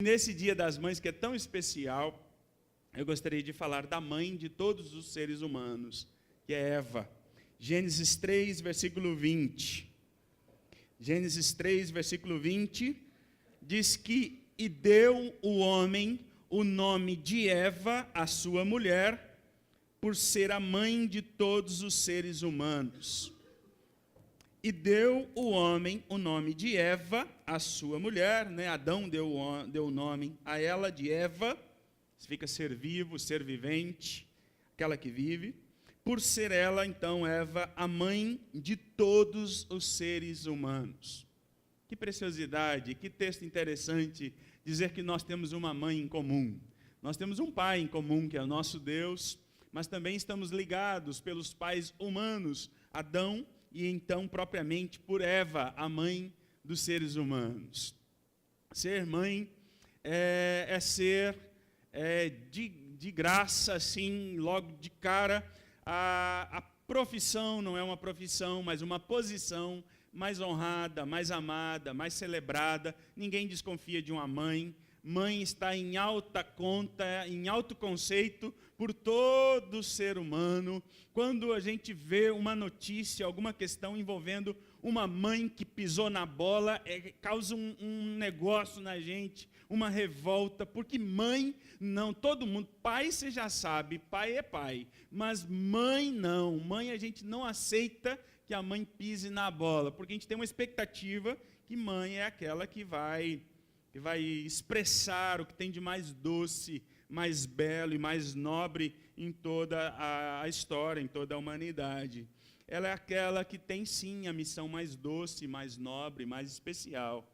Nesse Dia das Mães, que é tão especial, eu gostaria de falar da mãe de todos os seres humanos, que é Eva. Gênesis 3, versículo 20. Gênesis 3, versículo 20, diz que, e deu o homem o nome de Eva, a sua mulher, por ser a mãe de todos os seres humanos. E deu o homem o nome de Eva, a sua mulher, né? Adão deu o nome a ela de Eva, significa ser vivo, ser vivente, aquela que vive, por ser ela, então, Eva, a mãe de todos os seres humanos. Que preciosidade, que texto interessante, dizer que nós temos uma mãe em comum. Nós temos um pai em comum, que é o nosso Deus, mas também estamos ligados pelos pais humanos, Adão, e então, propriamente, por Eva, a mãe dos seres humanos. Ser mãe é ser de graça, assim, logo de cara. A profissão não é uma profissão, mas uma posição mais honrada, mais amada, mais celebrada. Ninguém desconfia de uma mãe. Mãe está em alta conta, em alto conceito por todo ser humano. Quando a gente vê uma notícia, alguma questão envolvendo uma mãe que pisou na bola, causa um negócio na gente, uma revolta, porque mãe não, todo mundo, pai você já sabe, pai é pai, mas mãe não, mãe a gente não aceita que a mãe pise na bola, porque a gente tem uma expectativa que mãe é aquela que vai expressar o que tem de mais doce, mais belo e mais nobre em toda a história, em toda a humanidade. Ela é aquela que tem, sim, a missão mais doce, mais nobre, mais especial.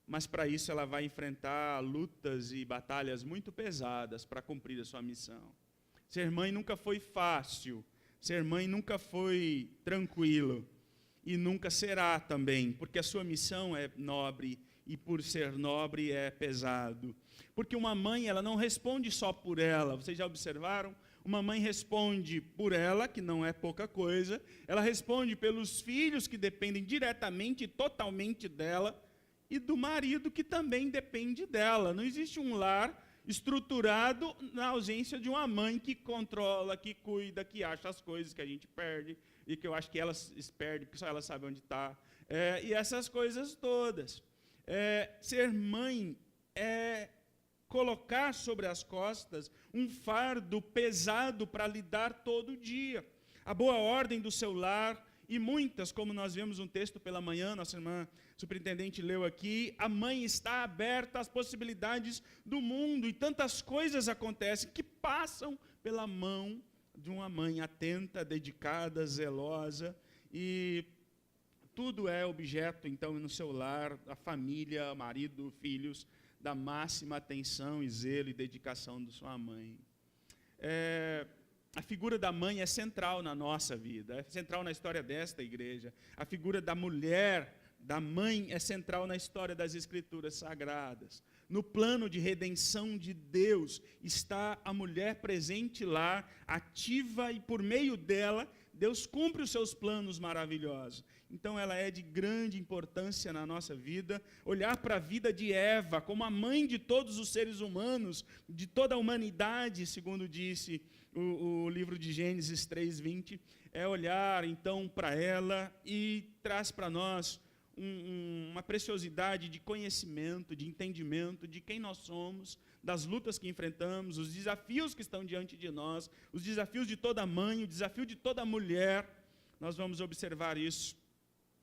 Mas, para isso, ela vai enfrentar lutas e batalhas muito pesadas para cumprir a sua missão. Ser mãe nunca foi fácil. Ser mãe nunca foi tranquilo. E nunca será também, porque a sua missão é nobre e por ser nobre é pesado. Porque uma mãe, ela não responde só por ela. Vocês já observaram? Uma mãe responde por ela, que não é pouca coisa. Ela responde pelos filhos que dependem diretamente e totalmente dela. E do marido que também depende dela. Não existe um lar estruturado na ausência de uma mãe que controla, que cuida, que acha as coisas que a gente perde. E que eu acho que elas perdem, porque só elas sabem onde está. E essas coisas todas. Ser mãe é colocar sobre as costas um fardo pesado para lidar todo dia. A boa ordem do seu lar, e muitas, como nós vemos um texto pela manhã, nossa irmã superintendente leu aqui, a mãe está aberta às possibilidades do mundo, e tantas coisas acontecem que passam pela mão de uma mãe atenta, dedicada, zelosa, e tudo é objeto, então, no seu lar, a família, marido, filhos, da máxima atenção e zelo e dedicação de sua mãe. A figura da mãe é central na nossa vida, é central na história desta igreja. A figura da mulher, da mãe, é central na história das Escrituras Sagradas. No plano de redenção de Deus, está a mulher presente lá, ativa, e por meio dela, Deus cumpre os seus planos maravilhosos. Então, ela é de grande importância na nossa vida. Olhar para a vida de Eva como a mãe de todos os seres humanos, de toda a humanidade, segundo disse o livro de Gênesis 3:20, é olhar, então, para ela e traz para nós uma preciosidade de conhecimento, de entendimento de quem nós somos, das lutas que enfrentamos, os desafios que estão diante de nós, os desafios de toda mãe, o desafio de toda mulher. Nós vamos observar isso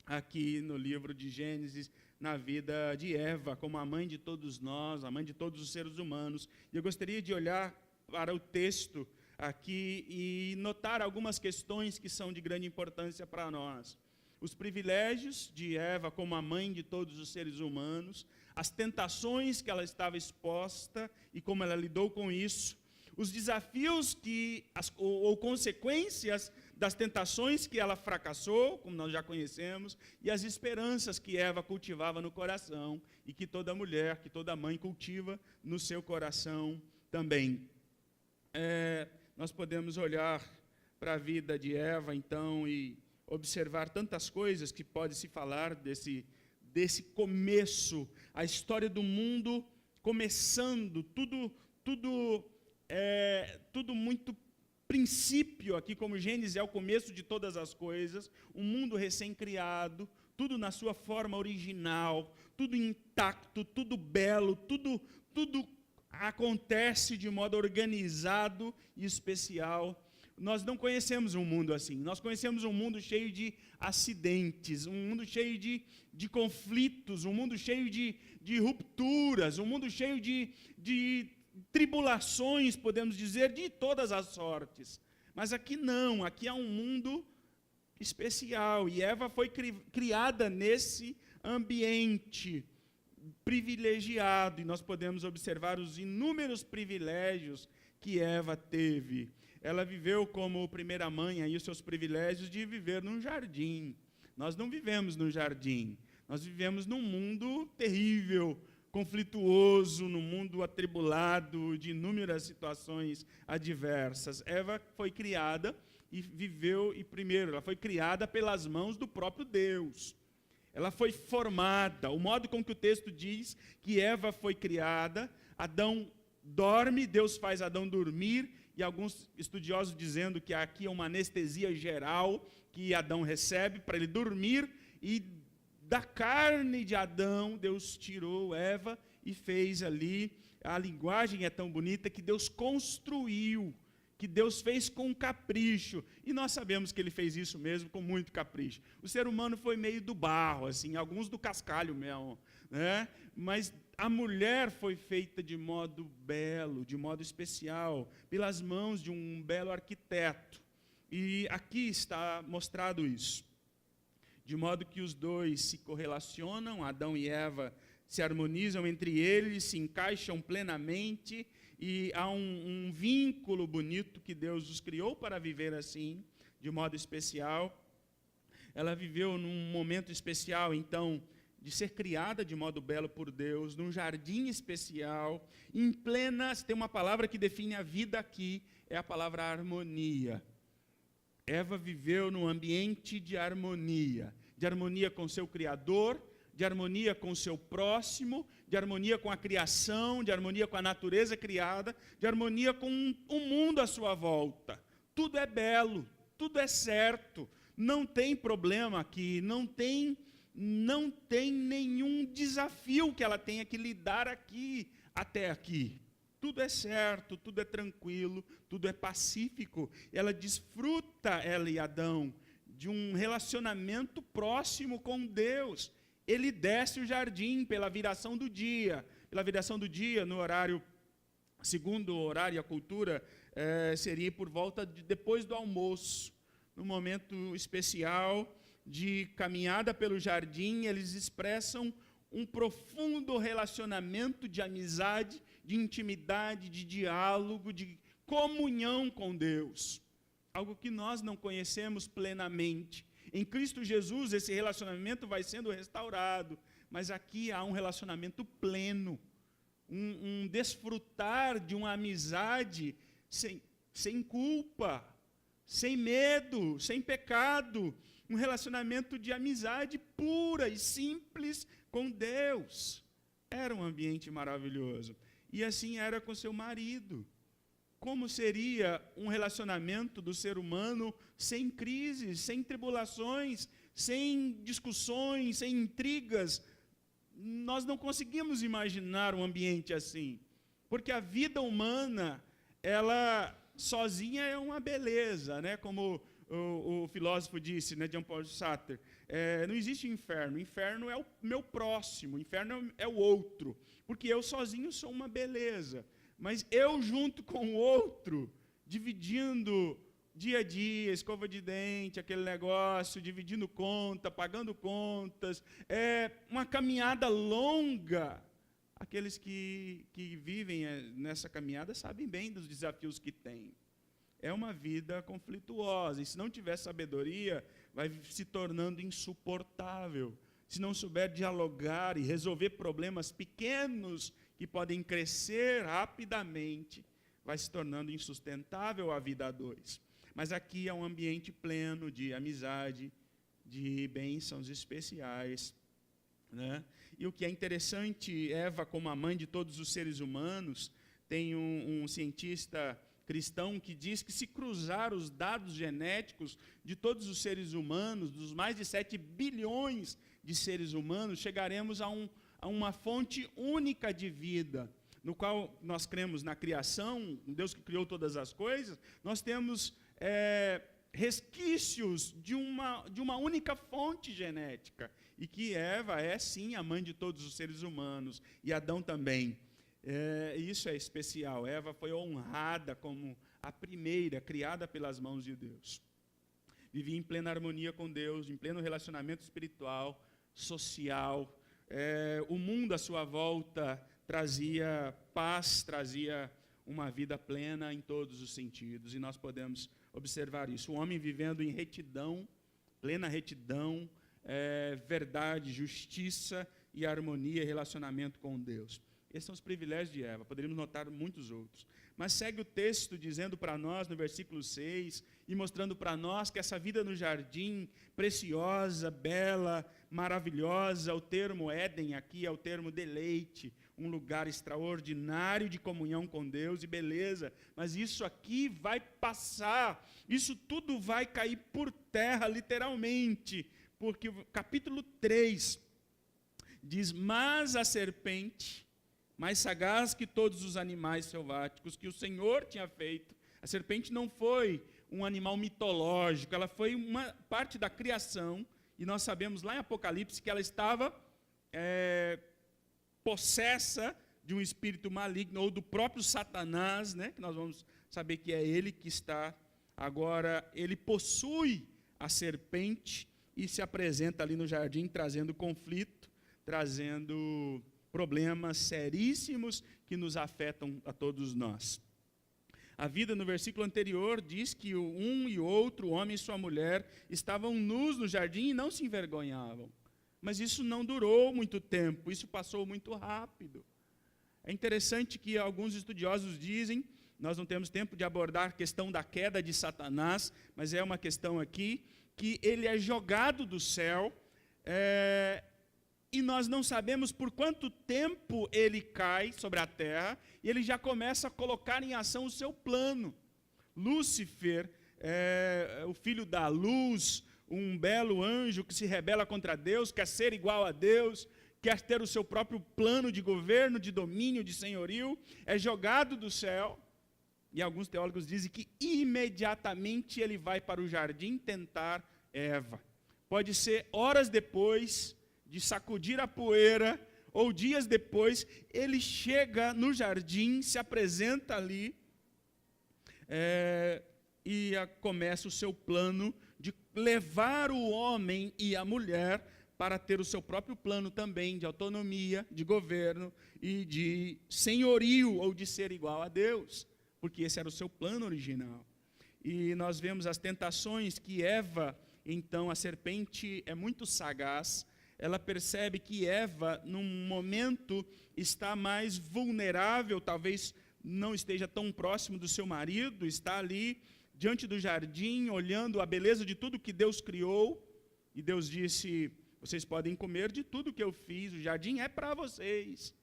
aqui no livro de Gênesis, na vida de Eva, como a mãe de todos nós, a mãe de todos os seres humanos. E eu gostaria de olhar para o texto aqui e notar algumas questões que são de grande importância para nós. Os privilégios de Eva como a mãe de todos os seres humanos, as tentações que ela estava exposta e como ela lidou com isso, os desafios ou consequências das tentações que ela fracassou, como nós já conhecemos, e as esperanças que Eva cultivava no coração e que toda mulher, que toda mãe cultiva no seu coração também. Nós podemos olhar para a vida de Eva, então, e observar tantas coisas que pode se falar desse começo. A história do mundo começando, tudo muito princípio aqui, como Gênesis é o começo de todas as coisas, um mundo recém-criado, tudo na sua forma original, tudo intacto, tudo belo, tudo acontece de modo organizado e especial. Nós não conhecemos um mundo assim. Nós conhecemos um mundo cheio de acidentes, um mundo cheio de conflitos, um mundo cheio de rupturas, um mundo cheio de tribulações, podemos dizer, de todas as sortes. Mas aqui não, aqui é um mundo especial. E Eva foi criada nesse ambiente privilegiado. E nós podemos observar os inúmeros privilégios que Eva teve. Ela viveu como primeira mãe aí os seus privilégios de viver num jardim. Nós não vivemos num jardim. Nós vivemos num mundo terrível, conflituoso, num mundo atribulado, de inúmeras situações adversas. Eva foi criada e viveu, ela foi criada pelas mãos do próprio Deus. Ela foi formada, o modo com que o texto diz que Eva foi criada, Adão dorme, Deus faz Adão dormir, e alguns estudiosos dizendo que aqui é uma anestesia geral que Adão recebe para ele dormir, e da carne de Adão, Deus tirou Eva e fez ali, a linguagem é tão bonita que Deus construiu, que Deus fez com capricho, e nós sabemos que ele fez isso mesmo com muito capricho. O ser humano foi meio do barro, assim, alguns do cascalho mesmo, né? Mas a mulher foi feita de modo belo, de modo especial, pelas mãos de um belo arquiteto, e aqui está mostrado isso, de modo que os dois se correlacionam, Adão e Eva se harmonizam entre eles, se encaixam plenamente, e há um vínculo bonito que Deus os criou para viver assim, de modo especial. Ela viveu num momento especial, então, de ser criada de modo belo por Deus, num jardim especial, em plena, tem uma palavra que define a vida aqui, é a palavra harmonia. Eva viveu num ambiente de harmonia com seu Criador, de harmonia com o seu próximo, de harmonia com a criação, de harmonia com a natureza criada, de harmonia com o mundo à sua volta. Tudo é belo, tudo é certo, não tem problema aqui, não tem nenhum desafio que ela tenha que lidar aqui, até aqui. Tudo é certo, tudo é tranquilo, tudo é pacífico. Ela desfruta, ela e Adão, de um relacionamento próximo com Deus. Ele desce o jardim pela viração do dia. Pela viração do dia, no horário, segundo o horário e a cultura, seria por volta de depois do almoço. Num momento especial de caminhada pelo jardim, eles expressam um profundo relacionamento de amizade, de intimidade, de diálogo, de comunhão com Deus. Algo que nós não conhecemos plenamente. Em Cristo Jesus, esse relacionamento vai sendo restaurado, mas aqui há um relacionamento pleno, um desfrutar de uma amizade sem culpa, sem medo, sem pecado, um relacionamento de amizade pura e simples com Deus. Era um ambiente maravilhoso. E assim era com seu marido. Como seria um relacionamento do ser humano sem crises, sem tribulações, sem discussões, sem intrigas? Nós não conseguimos imaginar um ambiente assim, porque a vida humana, ela sozinha é uma beleza, né? Como o filósofo disse, né, Jean Paul Sartre, não existe inferno, inferno é o meu próximo, inferno é o outro, porque eu sozinho sou uma beleza. Mas eu junto com o outro, dividindo dia a dia, escova de dente, aquele negócio, dividindo conta, pagando contas, uma caminhada longa. Aqueles que vivem nessa caminhada sabem bem dos desafios que têm. É uma vida conflituosa, e se não tiver sabedoria, vai se tornando insuportável. Se não souber dialogar e resolver problemas pequenos que podem crescer rapidamente, vai se tornando insustentável a vida a dois. Mas aqui é um ambiente pleno de amizade, de bênçãos especiais. né? E o que é interessante, Eva, como a mãe de todos os seres humanos, tem um cientista cristão que diz que se cruzar os dados genéticos de todos os seres humanos, dos mais de 7 bilhões de seres humanos, chegaremos a uma fonte única de vida, no qual nós cremos na criação, Deus que criou todas as coisas. Nós temos resquícios de uma única fonte genética, e que Eva é sim a mãe de todos os seres humanos, e Adão também. Isso é especial. Eva foi honrada como a primeira, criada pelas mãos de Deus. Vivia em plena harmonia com Deus, em pleno relacionamento espiritual, social. O mundo à sua volta trazia paz, trazia uma vida plena em todos os sentidos, e nós podemos observar isso. O homem vivendo em retidão, plena retidão, verdade, justiça e harmonia, relacionamento com Deus. Esses são os privilégios de Eva, poderíamos notar muitos outros. Mas segue o texto dizendo para nós, no versículo 6, e mostrando para nós que essa vida no jardim, preciosa, bela, maravilhosa, o termo Éden aqui é o termo deleite, um lugar extraordinário de comunhão com Deus e beleza, mas isso aqui vai passar, isso tudo vai cair por terra, literalmente, porque o capítulo 3 diz: mas a serpente, mais sagaz que todos os animais selváticos que o Senhor tinha feito. A serpente não foi um animal mitológico, ela foi uma parte da criação, e nós sabemos lá em Apocalipse que ela estava possessa de um espírito maligno, ou do próprio Satanás, né, que nós vamos saber que é ele que está. Agora, ele possui a serpente e se apresenta ali no jardim, trazendo conflito, trazendo problemas seríssimos que nos afetam a todos nós. A vida, no versículo anterior, diz que um e outro, o homem e sua mulher, estavam nus no jardim e não se envergonhavam. Mas isso não durou muito tempo, isso passou muito rápido. É interessante que alguns estudiosos dizem, nós não temos tempo de abordar a questão da queda de Satanás, mas é uma questão aqui, que ele é jogado do céu, e nós não sabemos por quanto tempo ele cai sobre a terra, e ele já começa a colocar em ação o seu plano. Lúcifer, o filho da luz, um belo anjo que se rebela contra Deus, quer ser igual a Deus, quer ter o seu próprio plano de governo, de domínio, de senhorio, é jogado do céu, e alguns teólogos dizem que imediatamente ele vai para o jardim tentar Eva. Pode ser horas depois de sacudir a poeira, ou dias depois, ele chega no jardim, se apresenta ali, e começa o seu plano de levar o homem e a mulher para ter o seu próprio plano também de autonomia, de governo e de senhorio, ou de ser igual a Deus, porque esse era o seu plano original. E nós vemos as tentações que Eva, então a serpente é muito sagaz, ela percebe que Eva, num momento, está mais vulnerável, talvez não esteja tão próximo do seu marido, está ali diante do jardim, olhando a beleza de tudo que Deus criou, e Deus disse: vocês podem comer de tudo que eu fiz, o jardim é para vocês,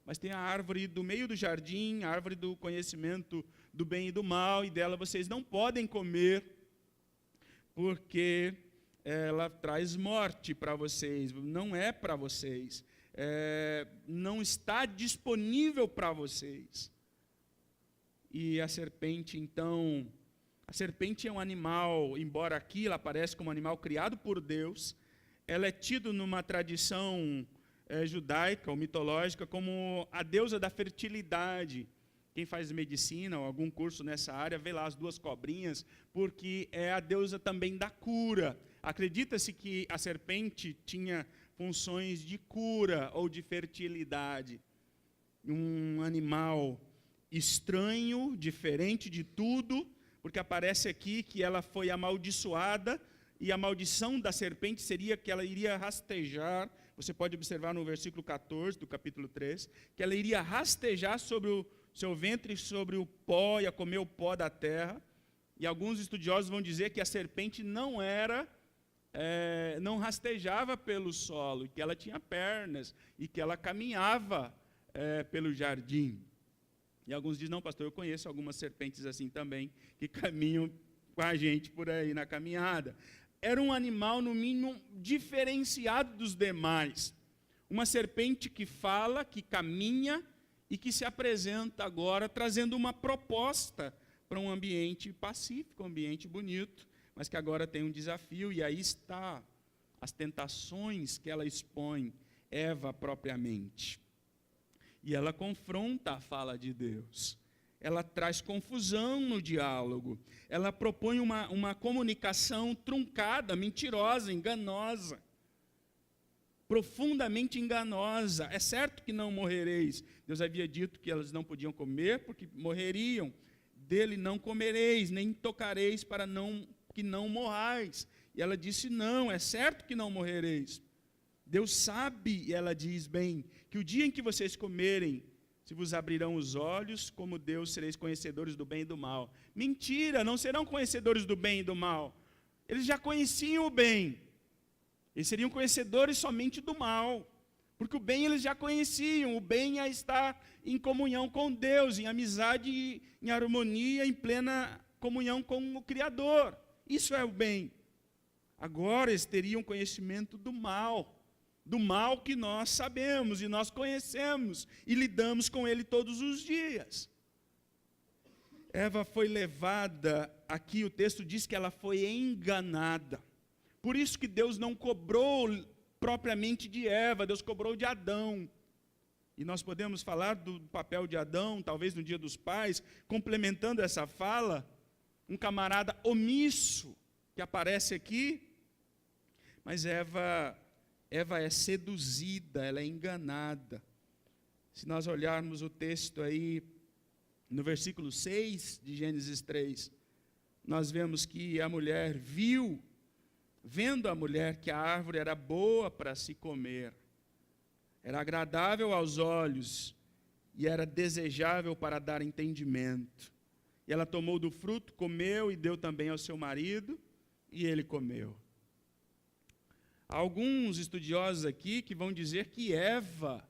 mas tem a árvore do meio do jardim, a árvore do conhecimento do bem e do mal, e dela vocês não podem comer, porque ela traz morte para vocês, não é para vocês, não está disponível para vocês. E a serpente, então, a serpente é um animal, embora aqui ela aparece como um animal criado por Deus, ela é tida numa tradição judaica ou mitológica como a deusa da fertilidade. Quem faz medicina ou algum curso nessa área, vê lá as duas cobrinhas, porque é a deusa também da cura. Acredita-se que a serpente tinha funções de cura ou de fertilidade. Um animal estranho, diferente de tudo, porque aparece aqui que ela foi amaldiçoada, e a maldição da serpente seria que ela iria rastejar, você pode observar no versículo 14 do capítulo 3, que ela iria rastejar sobre o seu ventre, sobre o pó, ia comer o pó da terra. E alguns estudiosos vão dizer que a serpente não era não rastejava pelo solo, que ela tinha pernas e que ela caminhava pelo jardim. E alguns dizem, não, pastor, eu conheço algumas serpentes assim também, que caminham com a gente por aí na caminhada. Era um animal, no mínimo, diferenciado dos demais. Uma serpente que fala, que caminha e que se apresenta agora trazendo uma proposta para um ambiente pacífico, um ambiente bonito, mas que agora tem um desafio, e aí está as tentações que ela expõe, Eva propriamente. E ela confronta a fala de Deus. Ela traz confusão no diálogo. Ela propõe uma comunicação truncada, mentirosa, enganosa. Profundamente enganosa. É certo que não morrereis. Deus havia dito que elas não podiam comer, porque morreriam. Dele não comereis, nem tocareis, para que não morrais. E ela disse, não, é certo que não morrereis. Deus sabe, e ela diz bem, que o dia em que vocês comerem, se vos abrirão os olhos, como Deus sereis conhecedores do bem e do mal. Mentira, não serão conhecedores do bem e do mal. Eles já conheciam o bem. Eles seriam conhecedores somente do mal. Porque o bem eles já conheciam. O bem é estar em comunhão com Deus, em amizade, em harmonia, em plena comunhão com o Criador. Isso é o bem. Agora eles teriam conhecimento do mal que nós sabemos e nós conhecemos e lidamos com ele todos os dias. Eva foi levada, aqui o texto diz que ela foi enganada. Por isso que Deus não cobrou propriamente de Eva, Deus cobrou de Adão. E nós podemos falar do papel de Adão, talvez no Dia dos Pais, complementando essa fala, um camarada omisso que aparece aqui, mas Eva é seduzida, ela é enganada. Se nós olharmos o texto aí, no versículo 6 de Gênesis 3, nós vemos que a mulher vendo a mulher que a árvore era boa para se comer, era agradável aos olhos e era desejável para dar entendimento. E ela tomou do fruto, comeu e deu também ao seu marido, e ele comeu. Há alguns estudiosos aqui que vão dizer que Eva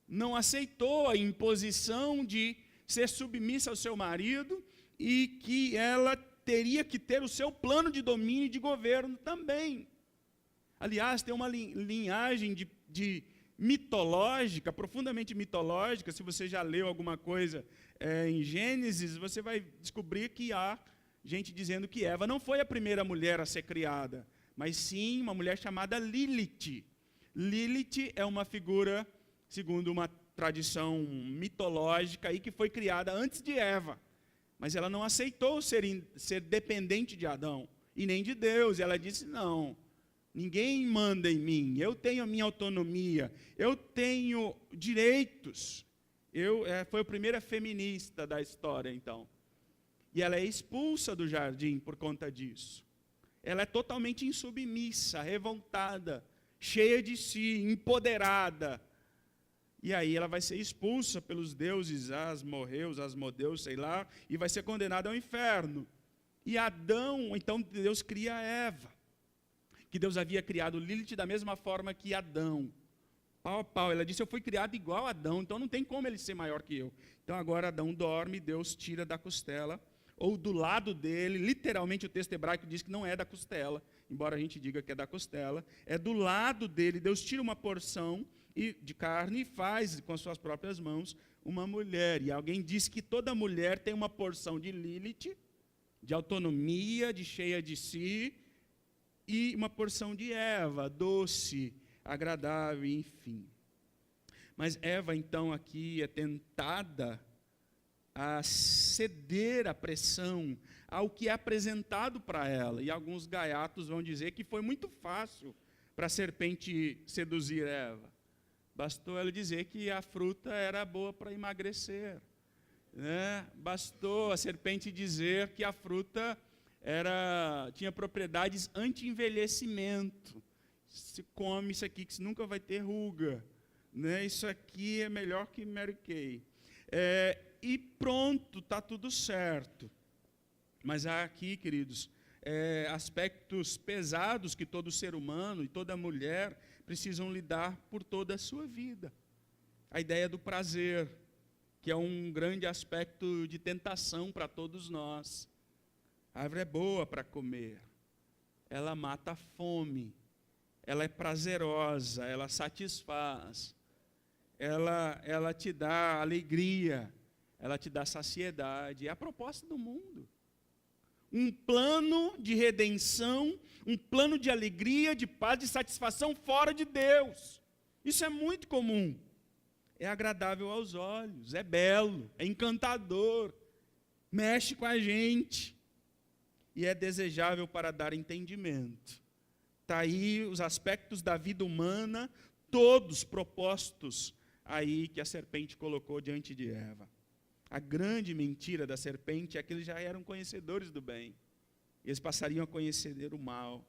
não aceitou a imposição de ser submissa ao seu marido e que ela teria que ter o seu plano de domínio e de governo também. Aliás, tem uma linhagem mitológica, profundamente mitológica. Se você já leu alguma coisa em Gênesis, você vai descobrir que há gente dizendo que Eva não foi a primeira mulher a ser criada, mas sim uma mulher chamada Lilith. Lilith é uma figura, segundo uma tradição mitológica, aí, que foi criada antes de Eva. Mas ela não aceitou ser dependente de Adão, e nem de Deus. Ela disse, não, ninguém manda em mim, eu tenho a minha autonomia, eu tenho direitos. Foi a primeira feminista da história, então. E ela é expulsa do jardim por conta disso. Ela é totalmente insubmissa, revoltada, cheia de si, empoderada. E aí ela vai ser expulsa pelos deuses, Asmodeus, sei lá, e vai ser condenada ao inferno. E Adão, então Deus cria Eva, que Deus havia criado Lilith da mesma forma que Adão. Pau a pau, ela disse, eu fui criado igual a Adão, então não tem como ele ser maior que eu. Então agora Adão dorme, Deus tira da costela, ou do lado dele, literalmente o texto hebraico diz que não é da costela, embora a gente diga que é da costela, é do lado dele, Deus tira uma porção de carne e faz com as suas próprias mãos uma mulher. E alguém diz que toda mulher tem uma porção de Lilith, de autonomia, de cheia de si, e uma porção de Eva, doce, agradável, enfim. Mas Eva, então, aqui é tentada a ceder à pressão, ao que é apresentado para ela. E alguns gaiatos vão dizer que foi muito fácil para a serpente seduzir Eva. Bastou ela dizer que a fruta era boa para emagrecer. Né? Bastou a serpente dizer que a fruta tinha propriedades anti-envelhecimento. Se come isso aqui, que você nunca vai ter ruga. Né? Isso aqui é melhor que Mary Kay. E pronto, está tudo certo. Mas aqui, queridos, aspectos pesados que todo ser humano e toda mulher precisam lidar por toda a sua vida. A ideia do prazer, que é um grande aspecto de tentação para todos nós. A árvore é boa para comer, ela mata a fome, ela é prazerosa, ela satisfaz, ela te dá alegria, ela te dá saciedade. É a proposta do mundo. Um plano de redenção, um plano de alegria, de paz, de satisfação fora de Deus. Isso é muito comum. É agradável aos olhos, é belo, é encantador, mexe com a gente e é desejável para dar entendimento. Está aí os aspectos da vida humana, todos propostos aí que a serpente colocou diante de Eva. A grande mentira da serpente é que eles já eram conhecedores do bem. Eles passariam a conhecer o mal.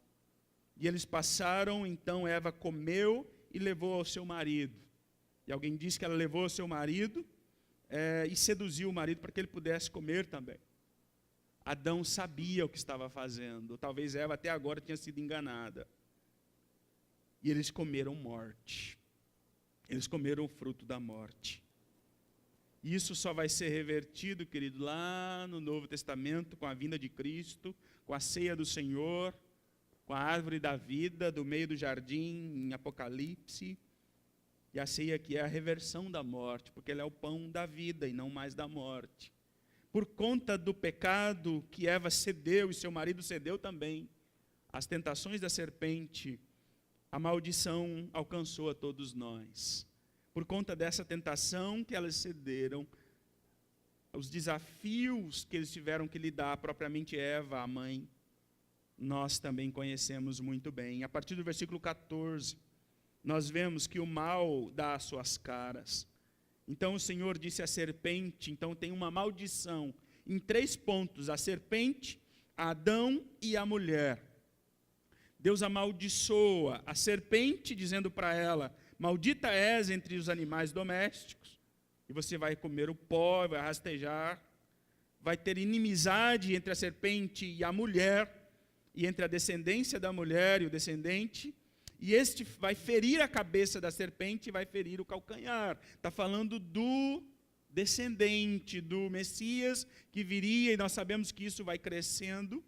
E eles passaram, então Eva comeu e levou ao seu marido. E alguém disse que ela levou ao seu marido e seduziu o marido para que ele pudesse comer também. Adão sabia o que estava fazendo. Talvez Eva até agora tinha sido enganada. E eles comeram morte. Eles comeram o fruto da morte. E isso só vai ser revertido, querido, lá no Novo Testamento, com a vinda de Cristo, com a ceia do Senhor, com a árvore da vida do meio do jardim, em Apocalipse. E a ceia que é a reversão da morte, porque ela é o pão da vida e não mais da morte. Por conta do pecado que Eva cedeu e seu marido cedeu também, as tentações da serpente, a maldição alcançou a todos nós. Por conta dessa tentação que elas cederam, os desafios que eles tiveram que lidar, propriamente Eva, a mãe, nós também conhecemos muito bem. A partir do versículo 14, nós vemos que o mal dá as suas caras. Então o Senhor disse à serpente, então tem uma maldição em 3 pontos, a serpente, Adão e a mulher. Deus amaldiçoa a serpente, dizendo para ela: maldita és entre os animais domésticos, e você vai comer o pó, vai rastejar, vai ter inimizade entre a serpente e a mulher, e entre a descendência da mulher e o descendente, e este vai ferir a cabeça da serpente e vai ferir o calcanhar. Está falando do descendente, do Messias que viria, e nós sabemos que isso vai crescendo,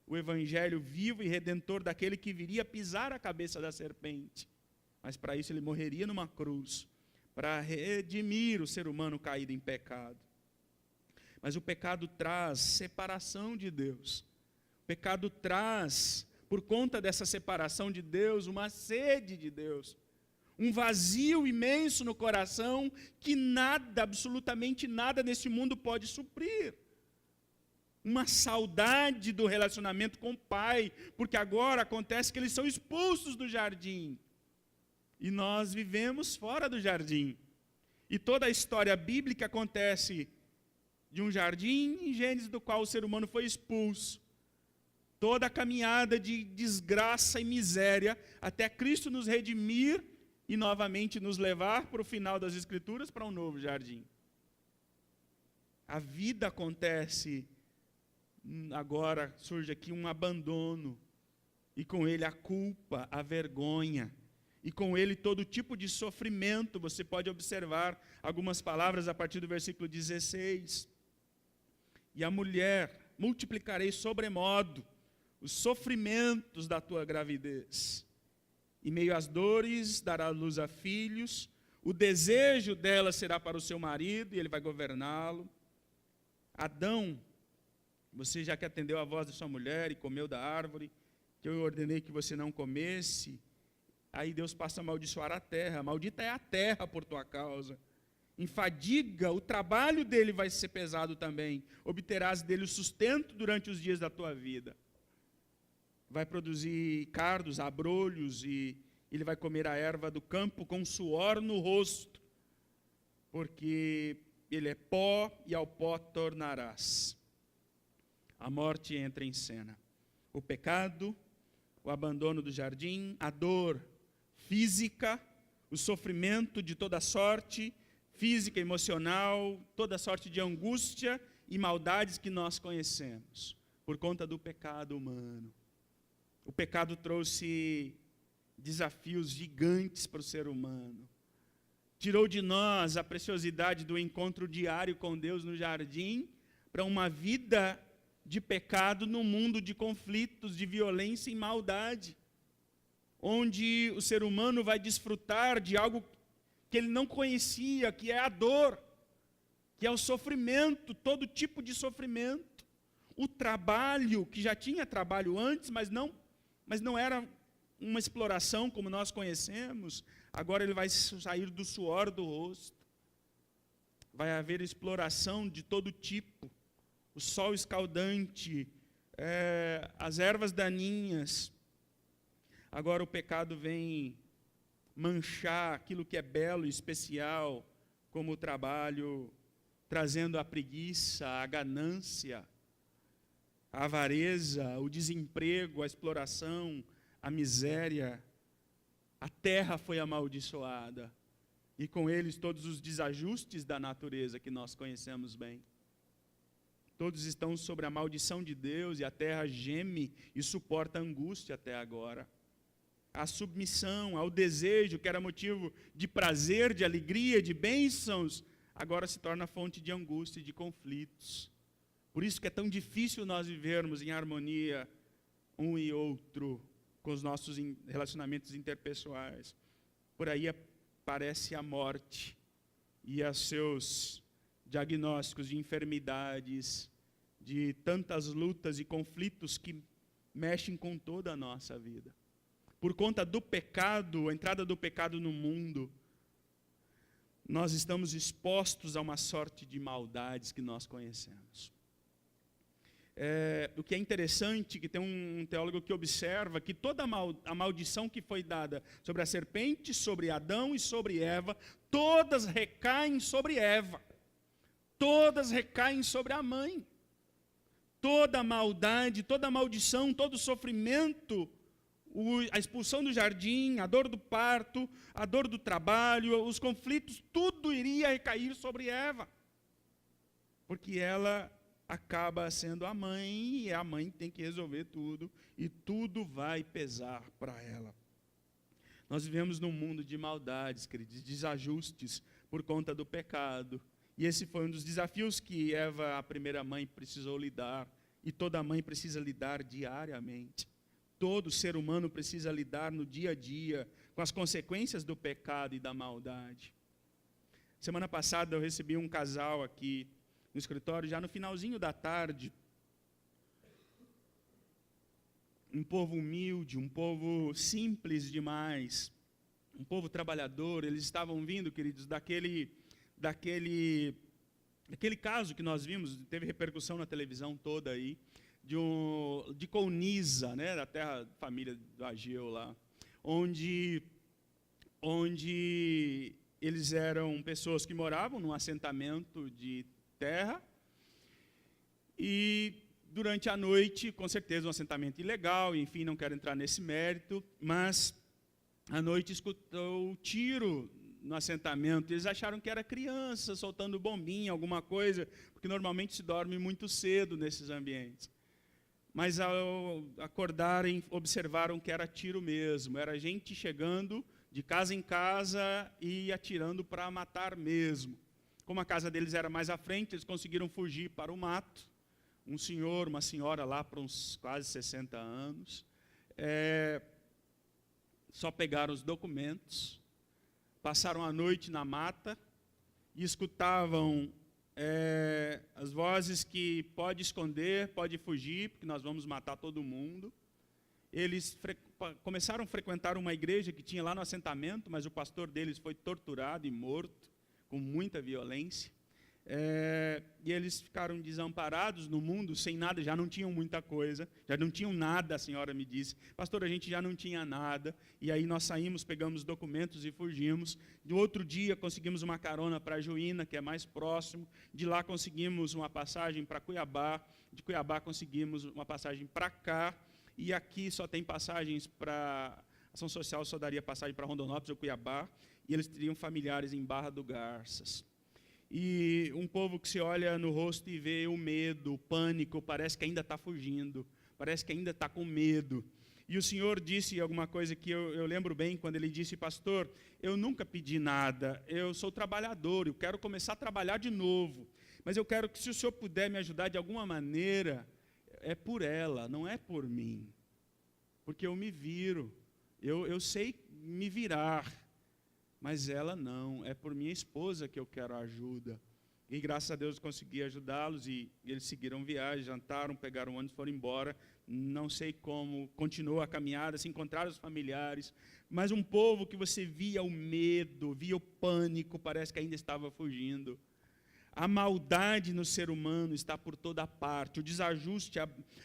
o evangelho vivo e redentor daquele que viria pisar a cabeça da serpente. Mas para isso ele morreria numa cruz, para redimir o ser humano caído em pecado. Mas o pecado traz separação de Deus. O pecado traz, por conta dessa separação de Deus, uma sede de Deus. Um vazio imenso no coração que nada, absolutamente nada nesse mundo pode suprir. Uma saudade do relacionamento com o Pai, porque agora acontece que eles são expulsos do jardim. E nós vivemos fora do jardim. E toda a história bíblica acontece de um jardim em Gênesis, do qual o ser humano foi expulso. Toda a caminhada de desgraça e miséria, até Cristo nos redimir e novamente nos levar para o final das Escrituras, para um novo jardim. A vida acontece, agora surge aqui um abandono, e com ele a culpa, a vergonha, e com ele todo tipo de sofrimento. Você pode observar algumas palavras a partir do versículo 16. E a mulher, multiplicarei sobremodo os sofrimentos da tua gravidez. Em meio às dores, dará luz a filhos, o desejo dela será para o seu marido, e ele vai governá-lo. Adão, você já que atendeu a voz da sua mulher e comeu da árvore, que eu ordenei que você não comesse, aí Deus passa a amaldiçoar a terra. Maldita é a terra por tua causa. Em fadiga, o trabalho dele vai ser pesado também. Obterás dele o sustento durante os dias da tua vida. Vai produzir cardos, abrolhos, e ele vai comer a erva do campo com suor no rosto, porque ele é pó e ao pó tornarás. A morte entra em cena. O pecado, o abandono do jardim, a dor física, o sofrimento de toda sorte, física, emocional, toda sorte de angústia e maldades que nós conhecemos. por conta do pecado humano. O pecado trouxe desafios gigantes para o ser humano. Tirou de nós a preciosidade do encontro diário com Deus no jardim para uma vida de pecado no mundo de conflitos, de violência e maldade, onde o ser humano vai desfrutar de algo que ele não conhecia, que é a dor, que é o sofrimento, todo tipo de sofrimento. O trabalho, que já tinha trabalho antes, mas não era uma exploração como nós conhecemos, agora ele vai sair do suor do rosto. Vai haver exploração de todo tipo, o sol escaldante, as ervas daninhas. Agora o pecado vem manchar aquilo que é belo e especial, como o trabalho, trazendo a preguiça, a ganância, a avareza, o desemprego, a exploração, a miséria. A terra foi amaldiçoada, e com eles todos os desajustes da natureza que nós conhecemos bem. Todos estão sobre a maldição de Deus, e a terra geme e suporta angústia até agora. A submissão ao desejo, que era motivo de prazer, de alegria, de bênçãos, agora se torna fonte de angústia e de conflitos. Por isso que é tão difícil nós vivermos em harmonia um e outro, com os nossos relacionamentos interpessoais. Por aí aparece a morte e os seus diagnósticos de enfermidades, de tantas lutas e conflitos que mexem com toda a nossa vida. Por conta do pecado, a entrada do pecado no mundo, nós estamos expostos a uma sorte de maldades que nós conhecemos. O que é interessante, que tem um teólogo que observa que toda a maldição que foi dada sobre a serpente, sobre Adão e sobre Eva, todas recaem sobre Eva. Todas recaem sobre a mãe. Toda a maldade, toda a maldição, todo o sofrimento, a expulsão do jardim, a dor do parto, a dor do trabalho, os conflitos, tudo iria recair sobre Eva. Porque ela acaba sendo a mãe, e a mãe tem que resolver tudo, e tudo vai pesar para ela. Nós vivemos num mundo de maldades, queridos, desajustes por conta do pecado. E esse foi um dos desafios que Eva, a primeira mãe, precisou lidar, e toda mãe precisa lidar diariamente. Todo ser humano precisa lidar no dia a dia com as consequências do pecado e da maldade. Semana passada eu recebi um casal aqui no escritório, já no finalzinho da tarde. Um povo humilde, um povo simples demais, um povo trabalhador. Eles estavam vindo, queridos, daquele caso que nós vimos, teve repercussão na televisão toda aí, de Colniza, né, da terra, família do Ageu lá, onde eles eram pessoas que moravam num assentamento de terra, e durante a noite, com certeza um assentamento ilegal, enfim, não quero entrar nesse mérito, mas à noite escutou tiro no assentamento. Eles acharam que era criança soltando bombinha, alguma coisa, porque normalmente se dorme muito cedo nesses ambientes. Mas ao acordarem, observaram que era tiro mesmo, era gente chegando de casa em casa e atirando para matar mesmo. Como a casa deles era mais à frente, eles conseguiram fugir para o mato. Um senhor, uma senhora lá para uns quase 60 anos, só pegaram os documentos, passaram a noite na mata e escutavam as vozes que pode esconder, pode fugir, porque nós vamos matar todo mundo. Eles começaram a frequentar uma igreja que tinha lá no assentamento, mas o pastor deles foi torturado e morto, com muita violência. E eles ficaram desamparados no mundo, sem nada, já não tinham muita coisa, já não tinham nada, a senhora me disse. Pastor, a gente já não tinha nada, e aí nós saímos, pegamos documentos e fugimos. No outro dia conseguimos uma carona para Juína, que é mais próximo, de lá conseguimos uma passagem para Cuiabá, de Cuiabá conseguimos uma passagem para cá, e aqui só tem passagens para... Ação Social só daria passagem para Rondonópolis ou Cuiabá, e eles teriam familiares em Barra do Garças. E um povo que se olha no rosto e vê o medo, o pânico, parece que ainda está fugindo, parece que ainda está com medo. E o Senhor disse alguma coisa que eu lembro bem, quando Ele disse: pastor, eu nunca pedi nada, eu sou trabalhador, eu quero começar a trabalhar de novo, mas eu quero que, se o Senhor puder me ajudar de alguma maneira, é por ela, não é por mim, porque eu me viro, eu sei me virar, mas ela não, é por minha esposa que eu quero ajuda. E graças a Deus consegui ajudá-los, e eles seguiram viagem, jantaram, pegaram ônibus, foram embora. Não sei como, continuou a caminhada, se encontraram os familiares, mas um povo que você via o medo, via o pânico, parece que ainda estava fugindo. A maldade no ser humano está por toda parte, o desajuste,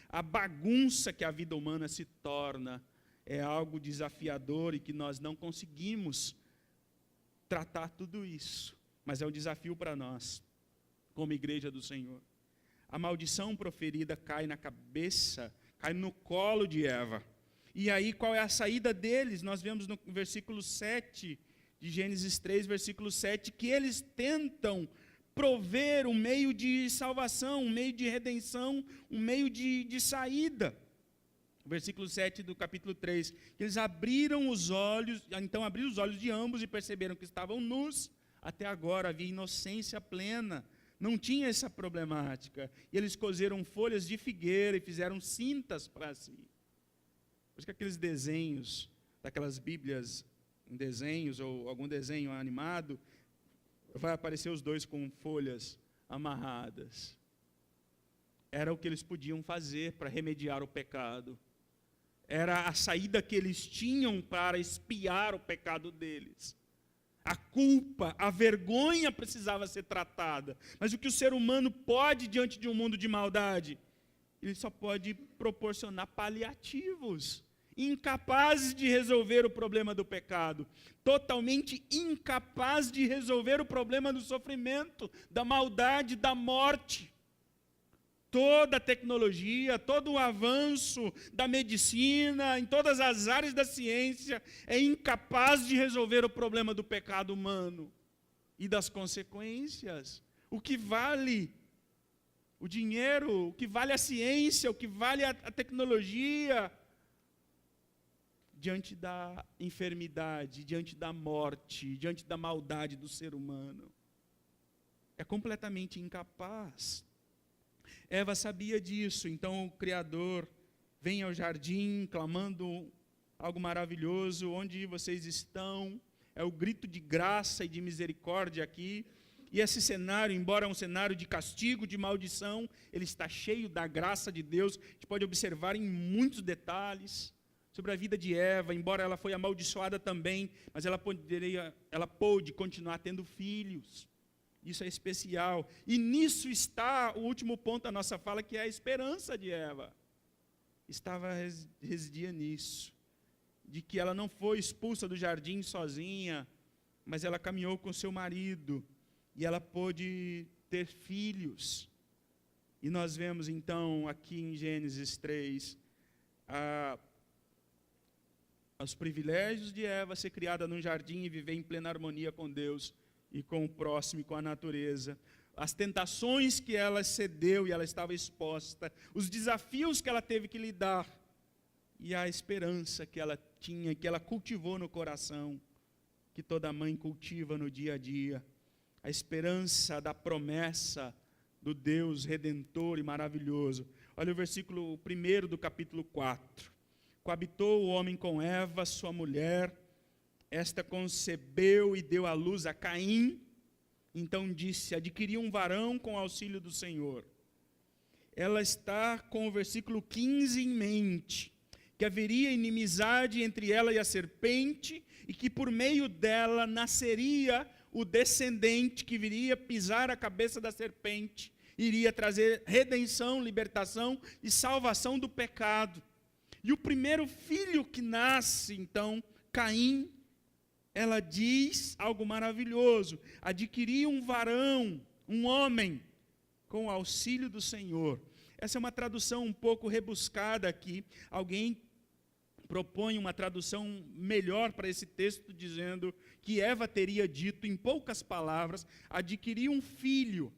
a bagunça que a vida humana se torna, é algo desafiador e que nós não conseguimos tratar tudo isso, mas é um desafio para nós, como igreja do Senhor. A maldição proferida cai na cabeça, cai no colo de Eva. E aí, qual é a saída deles? Nós vemos no versículo 7 de Gênesis 3, versículo 7, que eles tentam prover um meio de salvação, um meio de redenção, um meio de saída. Versículo 7 do capítulo 3, que eles abriram os olhos de ambos e perceberam que estavam nus. Até agora havia inocência plena, não tinha essa problemática. E eles cozeram folhas de figueira e fizeram cintas para si. Por isso que aqueles desenhos, daquelas bíblias em desenhos, ou algum desenho animado, vai aparecer os dois com folhas amarradas. Era o que eles podiam fazer para remediar o pecado. Era a saída que eles tinham para expiar o pecado deles. A culpa, a vergonha precisava ser tratada. Mas o que o ser humano pode diante de um mundo de maldade? Ele só pode proporcionar paliativos, incapazes de resolver o problema do pecado, totalmente incapaz de resolver o problema do sofrimento, da maldade, da morte. Toda a tecnologia, todo o avanço da medicina, em todas as áreas da ciência, é incapaz de resolver o problema do pecado humano e das consequências. O que vale o dinheiro, o que vale a ciência, o que vale a tecnologia, diante da enfermidade, diante da morte, diante da maldade do ser humano. É completamente incapaz. Eva sabia disso, então o Criador vem ao jardim clamando algo maravilhoso: onde vocês estão? É o grito de graça e de misericórdia aqui. E esse cenário, embora é um cenário de castigo, de maldição, ele está cheio da graça de Deus. A gente pode observar em muitos detalhes sobre a vida de Eva, embora ela foi amaldiçoada também, mas ela pôde continuar tendo filhos. Isso é especial. E nisso está o último ponto da nossa fala, que é a esperança de Eva. Residia nisso, de que ela não foi expulsa do jardim sozinha, mas ela caminhou com seu marido, e ela pôde ter filhos. E nós vemos então aqui em Gênesis 3, os privilégios de Eva ser criada num jardim e viver em plena harmonia com Deus e com o próximo e com a natureza, as tentações que ela cedeu e ela estava exposta, os desafios que ela teve que lidar, e a esperança que ela tinha, que ela cultivou no coração, que toda mãe cultiva no dia a dia, a esperança da promessa do Deus redentor e maravilhoso. Olha o versículo 1 do capítulo 4. Coabitou o homem com Eva, sua mulher, esta concebeu e deu à luz a Caim. Então disse: adquiri um varão com auxílio do Senhor. Ela está com o versículo 15 em mente, que haveria inimizade entre ela e a serpente, e que por meio dela nasceria o descendente que viria pisar a cabeça da serpente, iria trazer redenção, libertação e salvação do pecado. E o primeiro filho que nasce, então, Caim, ela diz algo maravilhoso: adquirir um varão, um homem, com o auxílio do Senhor. Essa é uma tradução um pouco rebuscada aqui. Alguém propõe uma tradução melhor para esse texto, dizendo que Eva teria dito, em poucas palavras, adquirir um filho,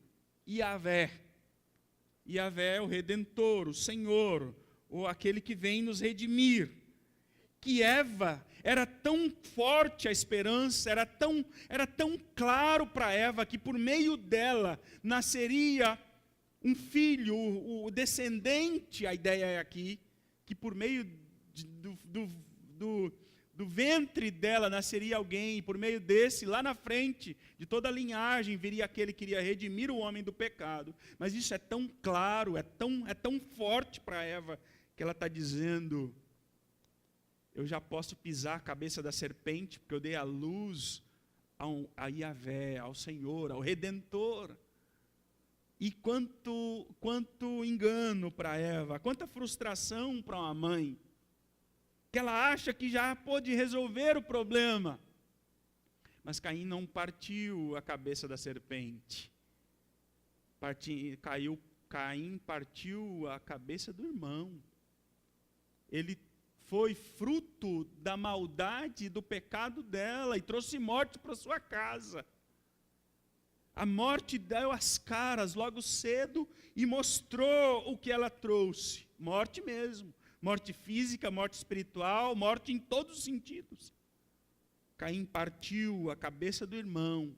Iavé. Iavé é o Redentor, o Senhor, ou aquele que vem nos redimir. Que Eva, era tão forte a esperança, era tão claro para Eva que por meio dela nasceria um filho, o descendente, a ideia é aqui, que por meio do ventre dela nasceria alguém, e por meio desse, lá na frente, de toda a linhagem, viria aquele que iria redimir o homem do pecado. Mas isso é tão claro, é tão forte para Eva, que ela está dizendo: eu já posso pisar a cabeça da serpente, porque eu dei a luz a Iavé, ao Senhor, ao Redentor. E quanto engano para Eva, quanta frustração para uma mãe, que ela acha que já pôde resolver o problema. Mas Caim não partiu a cabeça da serpente. Caim partiu a cabeça do irmão. Ele foi fruto da maldade, do pecado dela, e trouxe morte para sua casa. A morte deu as caras logo cedo e mostrou o que ela trouxe. Morte mesmo. Morte física, morte espiritual, morte em todos os sentidos. Caim partiu a cabeça do irmão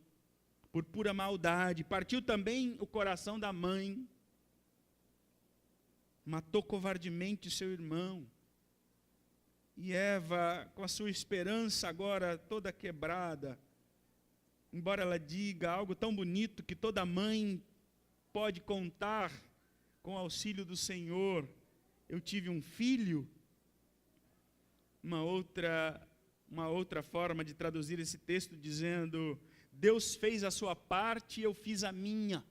por pura maldade. Partiu também o coração da mãe. Matou covardemente seu irmão. E Eva, com a sua esperança agora toda quebrada, embora ela diga algo tão bonito que toda mãe pode contar com o auxílio do Senhor, eu tive um filho. Uma outra forma de traduzir esse texto dizendo: Deus fez a sua parte e eu fiz a minha.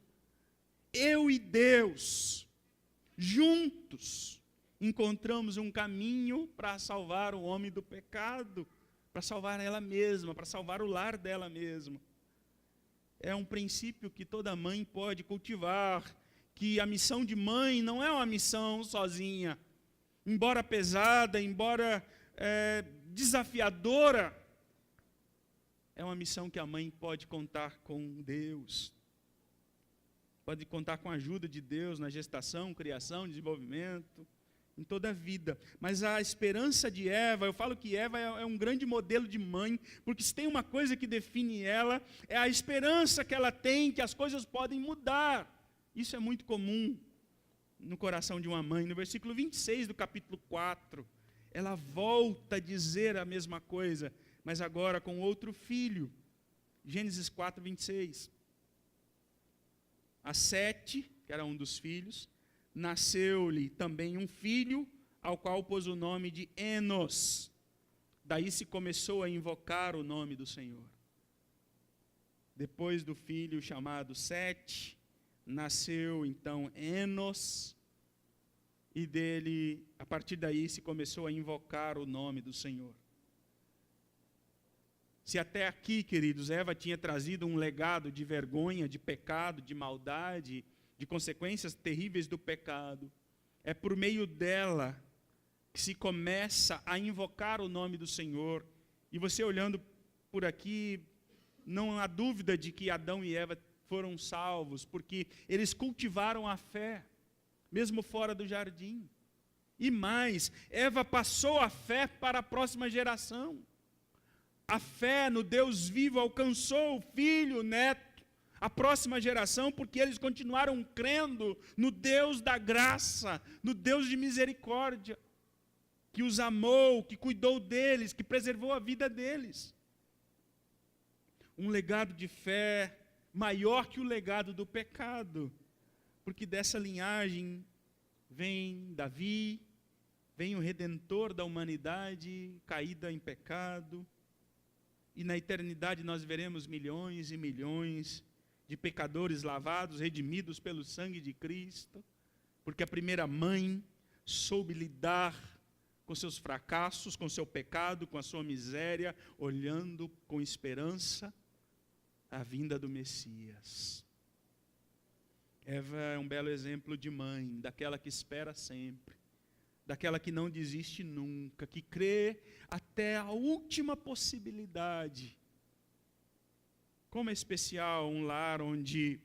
Eu e Deus, juntos, encontramos um caminho para salvar o homem do pecado, para salvar ela mesma, para salvar o lar dela mesma. É um princípio que toda mãe pode cultivar, que a missão de mãe não é uma missão sozinha. Embora pesada, embora desafiadora, é uma missão que a mãe pode contar com Deus. Pode contar com a ajuda de Deus na gestação, criação, desenvolvimento, em toda a vida. Mas a esperança de Eva, eu falo que Eva é um grande modelo de mãe, porque se tem uma coisa que define ela, é a esperança que ela tem, que as coisas podem mudar. Isso é muito comum no coração de uma mãe. No versículo 26 do capítulo 4, ela volta a dizer a mesma coisa, mas agora com outro filho. Gênesis 4, 26. A Sete, que era um dos filhos, nasceu-lhe também um filho, ao qual pôs o nome de Enos. Daí se começou a invocar o nome do Senhor. Depois do filho chamado Sete, nasceu então Enos, e dele, a partir daí, se começou a invocar o nome do Senhor. Se até aqui, queridos, Eva tinha trazido um legado de vergonha, de pecado, de maldade, de consequências terríveis do pecado, é por meio dela que se começa a invocar o nome do Senhor. E você olhando por aqui, não há dúvida de que Adão e Eva foram salvos, porque eles cultivaram a fé, mesmo fora do jardim. E mais, Eva passou a fé para a próxima geração. A fé no Deus vivo alcançou o filho, o neto, a próxima geração, porque eles continuaram crendo no Deus da graça, no Deus de misericórdia, que os amou, que cuidou deles, que preservou a vida deles. Um legado de fé maior que o legado do pecado, porque dessa linhagem vem Davi, vem o Redentor da humanidade caída em pecado, e na eternidade nós veremos milhões e milhões de pecadores lavados, redimidos pelo sangue de Cristo, porque a primeira mãe soube lidar com seus fracassos, com seu pecado, com a sua miséria, olhando com esperança a vinda do Messias. Eva é um belo exemplo de mãe, daquela que espera sempre, daquela que não desiste nunca, que crê até a última possibilidade. Como é especial um lar onde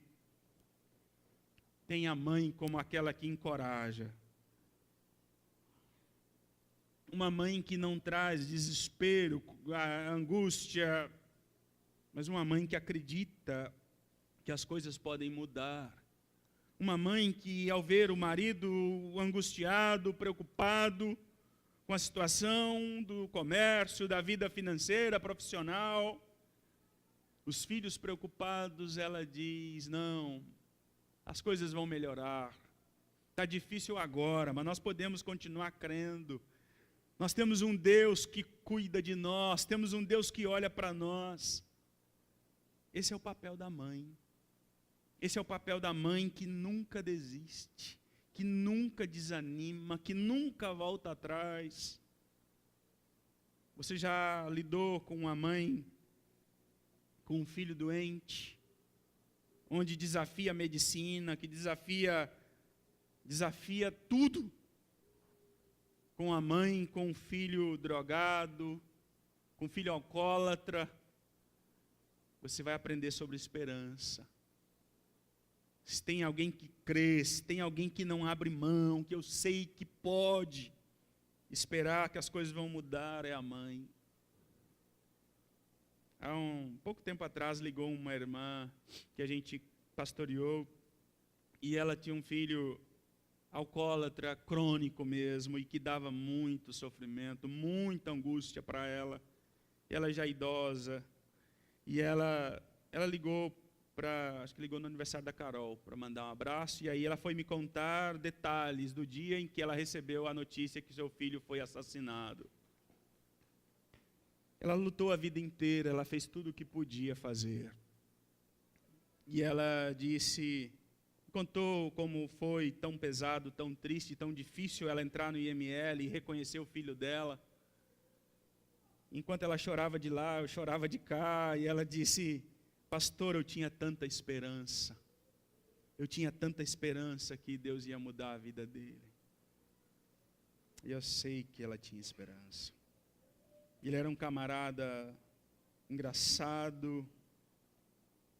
tem a mãe como aquela que encoraja. Uma mãe que não traz desespero, angústia, mas uma mãe que acredita que as coisas podem mudar. Uma mãe que, ao ver o marido angustiado, preocupado com a situação do comércio, da vida financeira, profissional, os filhos preocupados, ela diz: não, as coisas vão melhorar. Está difícil agora, mas nós podemos continuar crendo. Nós temos um Deus que cuida de nós, temos um Deus que olha para nós. Esse é o papel da mãe. Esse é o papel da mãe que nunca desiste, que nunca desanima, que nunca volta atrás. Você já lidou com uma mãe, com um filho doente, onde desafia a medicina, que desafia tudo? Com a mãe, com um filho drogado, com um filho alcoólatra, você vai aprender sobre esperança. Se tem alguém que crê, se tem alguém que não abre mão, que eu sei que pode esperar que as coisas vão mudar, é a mãe. Há pouco tempo atrás ligou uma irmã que a gente pastoreou e ela tinha um filho alcoólatra, crônico mesmo, e que dava muito sofrimento, muita angústia para ela. Ela já idosa, e ela ligou acho que ligou no aniversário da Carol, para mandar um abraço, e aí ela foi me contar detalhes do dia em que ela recebeu a notícia que seu filho foi assassinado. Ela lutou a vida inteira, ela fez tudo o que podia fazer. E ela contou como foi tão pesado, tão triste, tão difícil ela entrar no IML e reconhecer o filho dela. Enquanto ela chorava de lá, eu chorava de cá, e ela disse: pastor, eu tinha tanta esperança. Eu tinha tanta esperança que Deus ia mudar a vida dele. E eu sei que ela tinha esperança. Ele era um camarada engraçado,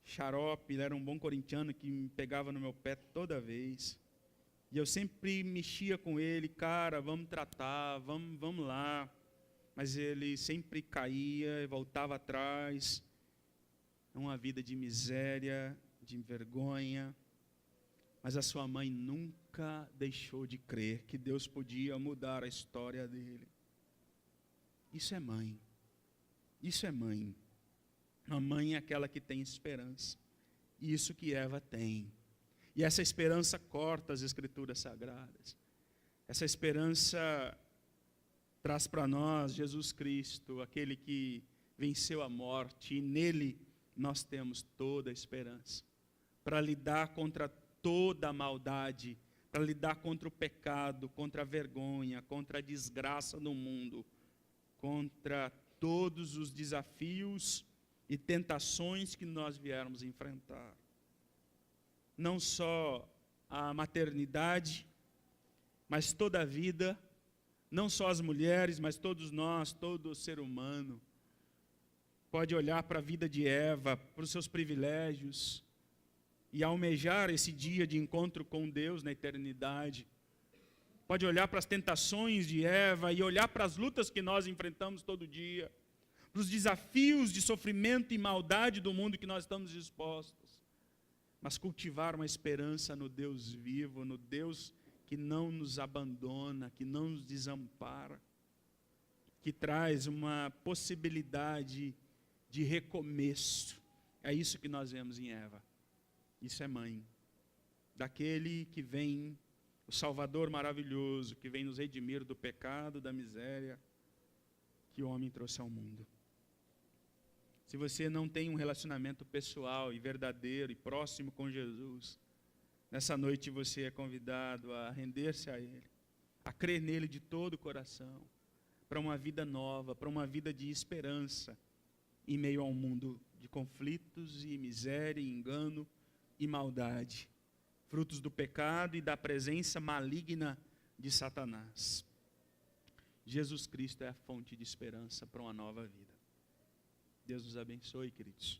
xarope, ele era um bom corintiano que me pegava no meu pé toda vez. E eu sempre mexia com ele: cara, vamos tratar, vamos lá. Mas ele sempre caía e voltava atrás. Uma vida de miséria, de vergonha. Mas a sua mãe nunca deixou de crer que Deus podia mudar a história dele. Isso é mãe. Isso é mãe. A mãe é aquela que tem esperança. Isso que Eva tem. E essa esperança corta as Escrituras Sagradas. Essa esperança traz para nós Jesus Cristo, aquele que venceu a morte, e nele nós temos toda a esperança para lidar contra toda a maldade, para lidar contra o pecado, contra a vergonha, contra a desgraça do mundo, contra todos os desafios e tentações que nós viermos enfrentar. Não só a maternidade, mas toda a vida, não só as mulheres, mas todos nós, todo ser humano, pode olhar para a vida de Eva, para os seus privilégios, e almejar esse dia de encontro com Deus na eternidade. Pode olhar para as tentações de Eva e olhar para as lutas que nós enfrentamos todo dia, para os desafios de sofrimento e maldade do mundo que nós estamos expostos, mas cultivar uma esperança no Deus vivo, no Deus que não nos abandona, que não nos desampara, que traz uma possibilidade de recomeço. É isso que nós vemos em Eva. Isso é mãe. Daquele que vem, o Salvador maravilhoso, que vem nos redimir do pecado, da miséria que o homem trouxe ao mundo. Se você não tem um relacionamento pessoal e verdadeiro e próximo com Jesus, nessa noite você é convidado a render-se a Ele, a crer nele de todo o coração, para uma vida nova, para uma vida de esperança, em meio a um mundo de conflitos e miséria, e engano e maldade, frutos do pecado e da presença maligna de Satanás. Jesus Cristo é a fonte de esperança para uma nova vida. Deus nos abençoe, queridos.